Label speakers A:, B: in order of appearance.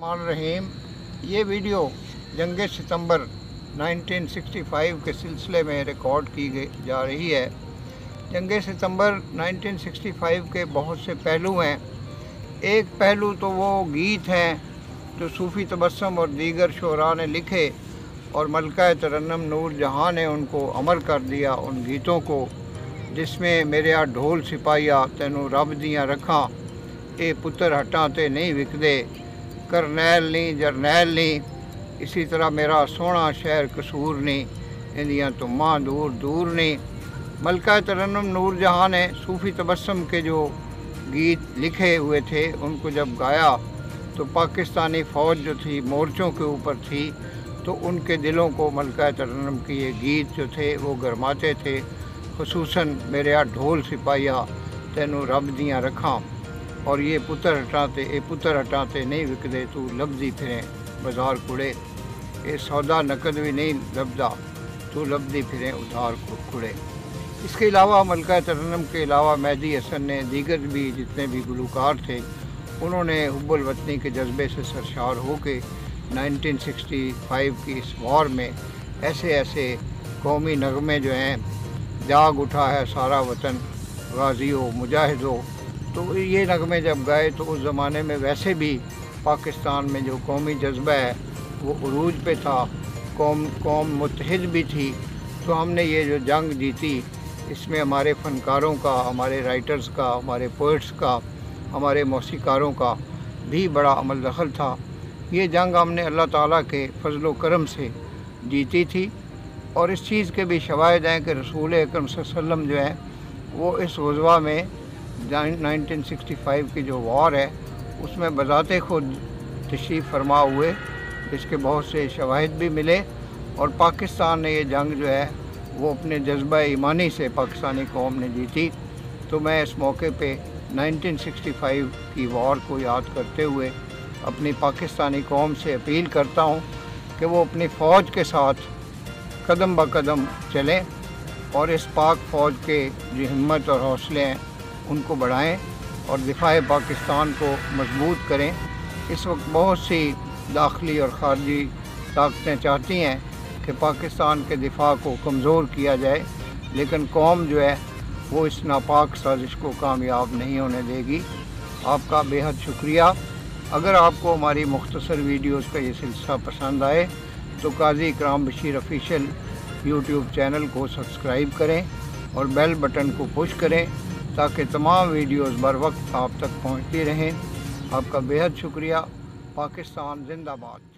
A: रहीम। ये वीडियो जंग सितंबर 1965 के सिलसिले में रिकॉर्ड की जा रही है। जंग सितंबर 1965 के बहुत से पहलू हैं। एक पहलू तो वो गीत हैं जो सूफ़ी तबस्सुम और दीगर शोरा ने लिखे और मलका तरन्नुम नूर जहाँ ने उनको अमर कर दिया उन गीतों को, जिसमें मेरे आ ढोल सिपाहिया तैनू रब दियां रखा, ए पुत्र हटां ते नहीं विकदे, करनैल नहीं जरनैल नहीं, इसी तरह मेरा सोहना शहर कसूर नहीं, इंदियां तुम्मां दूर दूर नहीं। मलका तरन्नुम नूर जहाँ ने सूफ़ी तबस्सुम के जो गीत लिखे हुए थे उनको जब गाया तो पाकिस्तानी फ़ौज जो थी मोर्चों के ऊपर थी, तो उनके दिलों को मलका तरन्नुम के ये गीत जो थे वो गरमाते थे। खुसूसन मेरे आ ढोल सिपाहिया तैनू रब दियां रखां, और ये पुत्र हटाते नहीं विकदे, तू लभदी फिरें बाजार कुड़े, ये सौदा नकद भी नहीं लभदा, तू लभदी फिरें उधार कुड़े। इसके अलावा मलका तरन्नुम के अलावा मेहदी हसन ने दीगर भी जितने भी गुलकार थे उन्होंने हुब्बुल वतनी के जज्बे से सरशार होकर 1965 की इस वॉर में ऐसे ऐसे कौमी नगमे जो हैं, जाग उठा है सारा वतन गाज़ियो मुजाहिदो, तो ये नगमे जब गाए तो उस ज़माने में वैसे भी पाकिस्तान में जो कौमी जज्बा है वो उरूज पे था, कौम मुत्तहिद भी थी। तो हमने ये जो जंग जीती इसमें हमारे फ़नकारों का, हमारे राइटर्स का, हमारे पोइट्स का, हमारे मौसीकारों का भी बड़ा अमल दखल था। ये जंग हमने अल्लाह ताला के फजल व करम से जीती थी, और इस चीज़ के भी शवाहिद हैं कि रसूल अकरम सल्लल्लाहु अलैहि वसल्लम जो है वो इस ग़ज़वा में 1965 की जो वॉर है उसमें बज़ाते खुद तशरीफ़ फरमा हुए, इसके बहुत से शवाहिद भी मिले। और पाकिस्तान ने ये जंग जो है वो अपने जज्बा ईमानी से पाकिस्तानी कौम ने जीती। तो मैं इस मौके पे 1965 की वॉर को याद करते हुए अपनी पाकिस्तानी कौम से अपील करता हूँ कि वो अपनी फ़ौज के साथ कदम ब कदम चलें और इस पाक फ़ौज के जो हिम्मत और हौसले हैं उनको बढ़ाएं और दिफा पाकिस्तान को मजबूत करें। इस वक्त बहुत सी दाखिली और ख़ारजी ताकतें चाहती हैं कि पाकिस्तान के दिफा को कमज़ोर किया जाए, लेकिन कौम जो है वो इस नापाक साजिश को कामयाब नहीं होने देगी। आपका बेहद शुक्रिया। अगर आपको हमारी मुख्तसर वीडियोज़ का ये सिलसिला पसंद आए तो काज़ी इकराम बशीर ऑफिशियल यूट्यूब चैनल को सब्सक्राइब करें और बेल बटन को पुश करें ताकि तमाम वीडियोज़ बर वक्त आप तक पहुँचती रहें। आपका बेहद शुक्रिया। पाकिस्तान जिंदाबाद।